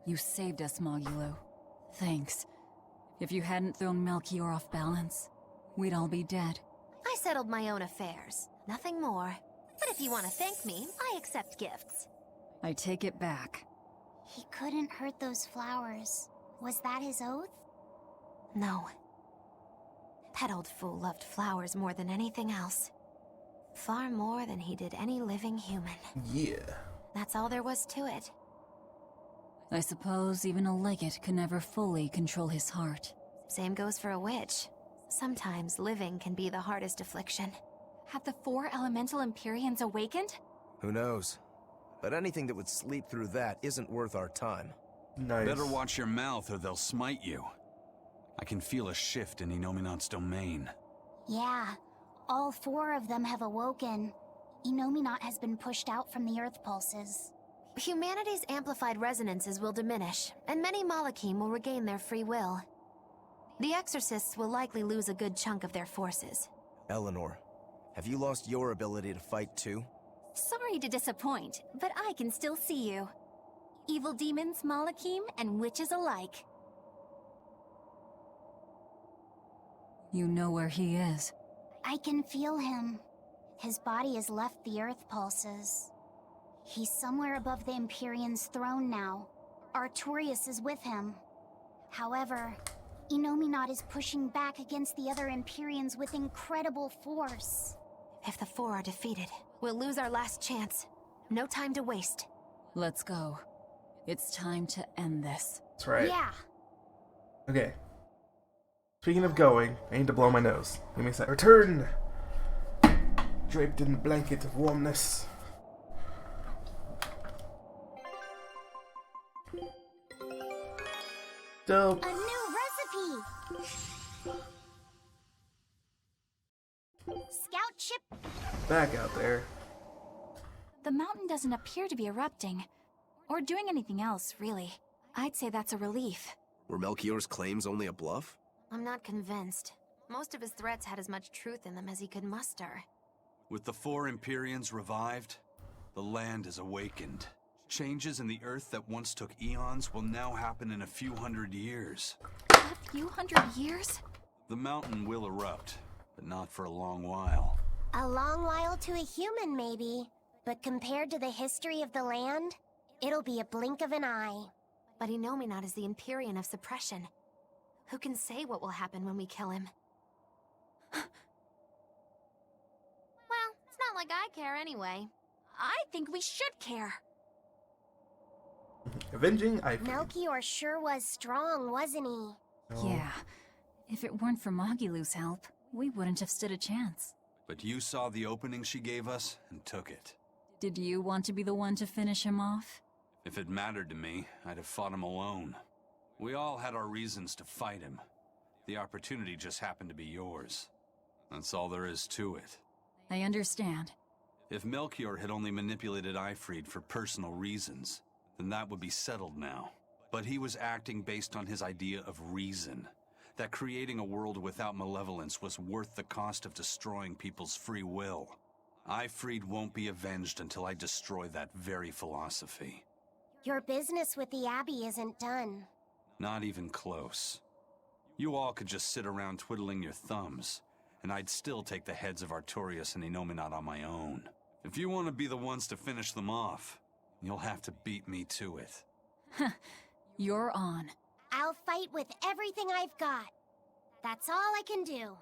You saved us, Mogulu. Thanks. If you hadn't thrown Melchior off balance, we'd all be dead. I settled my own affairs. Nothing more. But if you want to thank me, I accept gifts. I take it back. He couldn't hurt those flowers. Was that his oath? No. That old fool loved flowers more than anything else. Far more than he did any living human. Yeah. That's all there was to it. I suppose even a legate can never fully control his heart. Same goes for a witch. Sometimes living can be the hardest affliction. Have the 4 elemental Empyreans awakened? Who knows? But anything that would sleep through that isn't worth our time. Nice. Better watch your mouth or they'll smite you. I can feel a shift in Inominat's domain. Yeah, all 4 of them have awoken. Inominat has been pushed out from the Earth pulses. Humanity's amplified resonances will diminish, and many Malachim will regain their free will. The Exorcists will likely lose a good chunk of their forces. Eleanor, have you lost your ability to fight too? Sorry to disappoint, but I can still see you. Evil demons, Malachim, and witches alike. You know where he is. I can feel him. His body has left the Earth pulses. He's somewhere above the Empyrean's throne now. Artorias is with him. However, Inominat is pushing back against the other Empyreans with incredible force. If the 4 are defeated, we'll lose our last chance. No time to waste. Let's go. It's time to end this. That's right. Yeah. Okay. Speaking of going, I need to blow my nose. Give me a sec. Return! Draped in the blanket of warmness. Dope. A new recipe! Scout ship. Back out there. The mountain doesn't appear to be erupting. Or doing anything else, really. I'd say that's a relief. Were Melchior's claims only a bluff? I'm not convinced. Most of his threats had as much truth in them as he could muster. With the 4 Empyreans revived, the land is awakened. Changes in the Earth that once took eons will now happen in a few hundred years. A few hundred years? The mountain will erupt, but not for a long while. A long while to a human, maybe. But compared to the history of the land, it'll be a blink of an eye. But Inominat is the Empyrean of suppression. Who can say what will happen when we kill him? Well, it's not like I care anyway. I think we should care. Avenging Ifrit. Melchior sure was strong, wasn't he? Oh. Yeah. If it weren't for Mogulu's help, we wouldn't have stood a chance. But you saw the opening she gave us and took it. Did you want to be the one to finish him off? If it mattered to me, I'd have fought him alone. We all had our reasons to fight him. The opportunity just happened to be yours. That's all there is to it. I understand. If Melchior had only manipulated Ifrit for personal reasons, then that would be settled now. But he was acting based on his idea of reason. That creating a world without malevolence was worth the cost of destroying people's free will. Ifrit won't be avenged until I destroy that very philosophy. Your business with the Abbey isn't done. Not even close. You all could just sit around twiddling your thumbs, and I'd still take the heads of Artorias and Inominat on my own. If you want to be the ones to finish them off, you'll have to beat me to it. You're on. I'll fight with everything I've got. That's all I can do.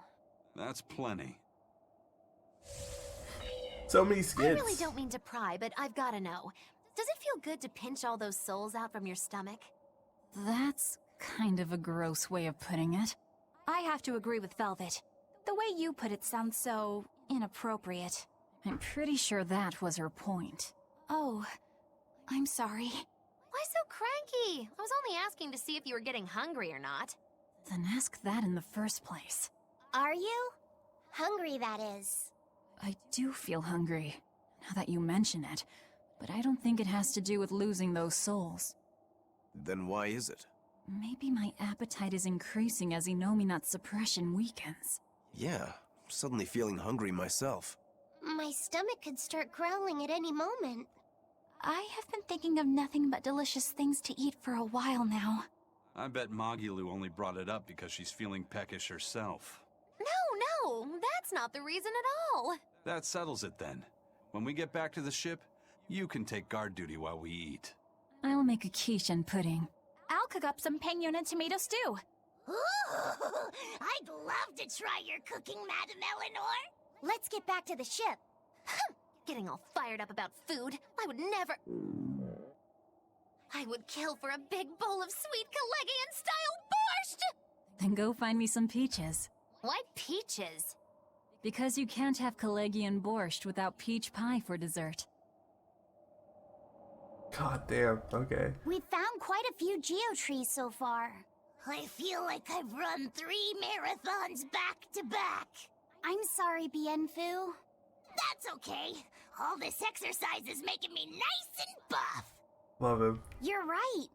That's plenty. So many I skits. really don't mean to pry, but I've gotta know. Does it feel good to pinch all those souls out from your stomach? That's kind of a gross way of putting it. I have to agree with Velvet. The way you put it sounds so inappropriate. I'm pretty sure that was her point. Oh, I'm sorry. Why so cranky? I was only asking to see if you were getting hungry or not. Then ask that in the first place. Are you? Hungry, that is. I do feel hungry, now that you mention it, but I don't think it has to do with losing those souls. Then why is it? Maybe my appetite is increasing as Inominat's suppression weakens. Yeah, I'm suddenly feeling hungry myself. My stomach could start growling at any moment. I have been thinking of nothing but delicious things to eat for a while now. I bet Magilu only brought it up because she's feeling peckish herself. No, that's not the reason at all. That settles it then. When we get back to the ship, you can take guard duty while we eat. I'll make a quiche and pudding. I'll cook up some pinyon and tomato stew. Ooh, I'd love to try your cooking, Madame Eleanor. Let's get back to the ship. Getting all fired up about food. I would never... I would kill for a big bowl of sweet Calegian-style borscht! Then go find me some peaches. Why peaches? Because you can't have Calegian borscht without peach pie for dessert. God damn, okay. We've found quite a few geotrees so far. I feel like I've run 3 marathons back to back. I'm sorry, Bienfu. That's okay. All this exercise is making me nice and buff. Love him. You're right.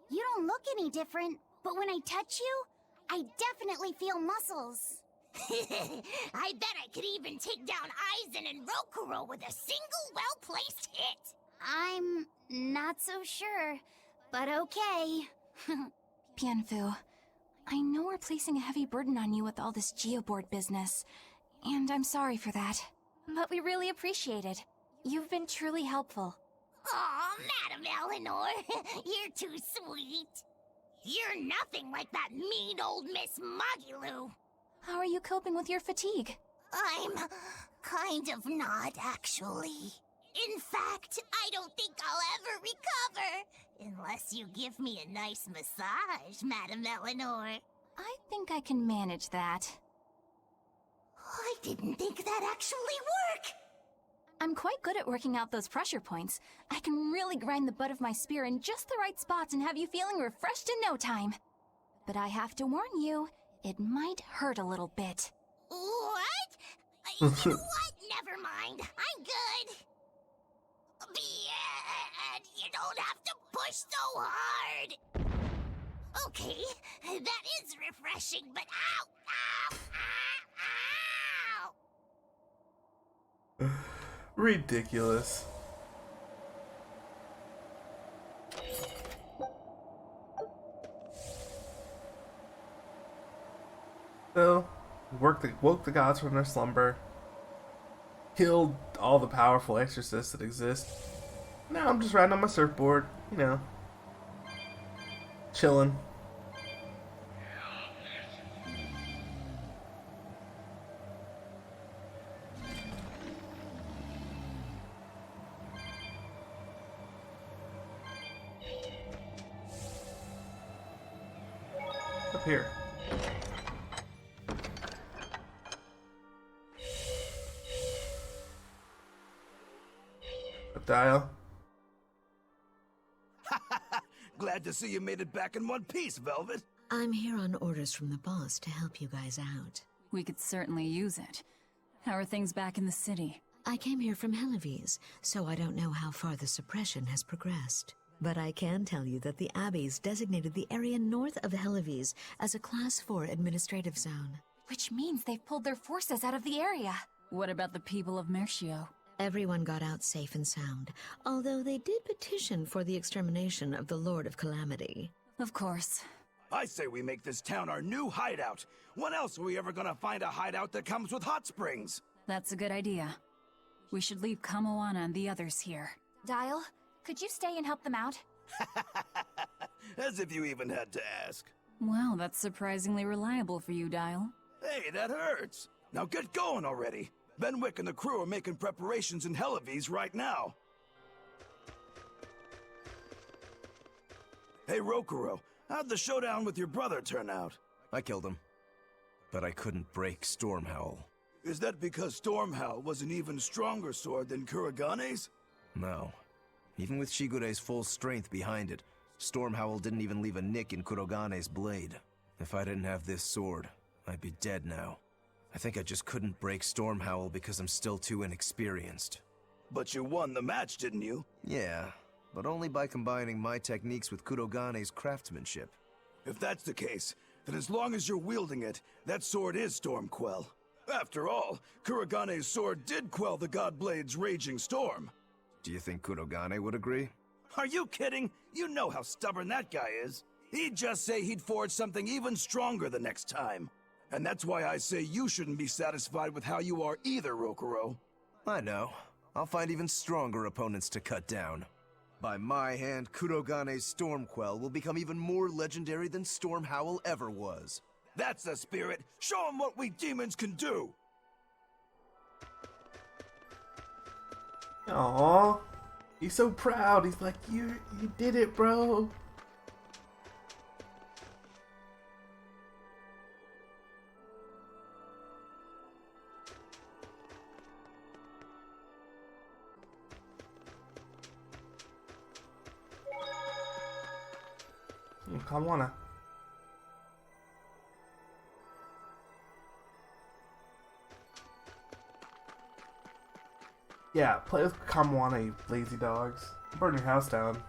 You don't look any different, but when I touch you, I definitely feel muscles. I bet I could even take down Aizen and Rokuro with a single well-placed hit. I'm not so sure, but okay. Bienfu, I know we're placing a heavy burden on you with all this geoboard business, and I'm sorry for that. But we really appreciate it. You've been truly helpful. Aw, Madame Eleanor, you're too sweet. You're nothing like that mean old Miss Magilu. How are you coping with your fatigue? I'm kind of not, actually. In fact, I don't think I'll ever recover. Unless you give me a nice massage, Madame Eleanor. I think I can manage that. I didn't think that actually work. I'm quite good at working out those pressure points. I can really grind the butt of my spear in just the right spots and have you feeling refreshed in no time. But I have to warn you, it might hurt a little bit. What? You know what? Never mind. I'm good. You don't have to push so hard. Okay, that is refreshing, but ow! Ridiculous. So, woke the gods from their slumber, killed all the powerful exorcists that exist. Now I'm just riding on my surfboard, you know, chilling. Up here. A dial. Glad to see you made it back in one piece, Velvet. I'm here on orders from the boss to help you guys out. We could certainly use it. How are things back in the city? I came here from Helives, so I don't know how far the suppression has progressed. But I can tell you that the Abbeys designated the area north of Helives as a Class 4 administrative zone. Which means they've pulled their forces out of the area. What about the people of Mercio? Everyone got out safe and sound, although they did petition for the extermination of the Lord of Calamity. Of course. I say we make this town our new hideout. When else are we ever gonna find a hideout that comes with hot springs? That's a good idea. We should leave Kamoana and the others here. Dial, could you stay and help them out? As if you even had to ask. Well, that's surprisingly reliable for you, Dial. Hey, that hurts. Now get going already. Benwick and the crew are making preparations in Helives right now. Hey, Rokuro, how'd the showdown with your brother turn out? I killed him. But I couldn't break Stormhowl. Is that because Stormhowl was an even stronger sword than Kuragane's? No. Even with Shigure's full strength behind it, Stormhowl didn't even leave a nick in Kuragane's blade. If I didn't have this sword, I'd be dead now. I think I just couldn't break Stormhowl because I'm still too inexperienced. But you won the match, didn't you? Yeah, but only by combining my techniques with Kurogane's craftsmanship. If that's the case, then as long as you're wielding it, that sword is Stormquell. After all, Kuragane's sword did quell the Godblade's raging storm. Do you think Kurogane would agree? Are you kidding? You know how stubborn that guy is. He'd just say he'd forge something even stronger the next time. And that's why I say you shouldn't be satisfied with how you are either, Rokuro. I know. I'll find even stronger opponents to cut down. By my hand, Kurogane's Stormquell will become even more legendary than Storm Howl ever was. That's the spirit! Show him what we demons can do! Aww. He's so proud. He's like, you did it, bro. Kamwana. Yeah, play with Kamwana, you lazy dogs. Burn your house down.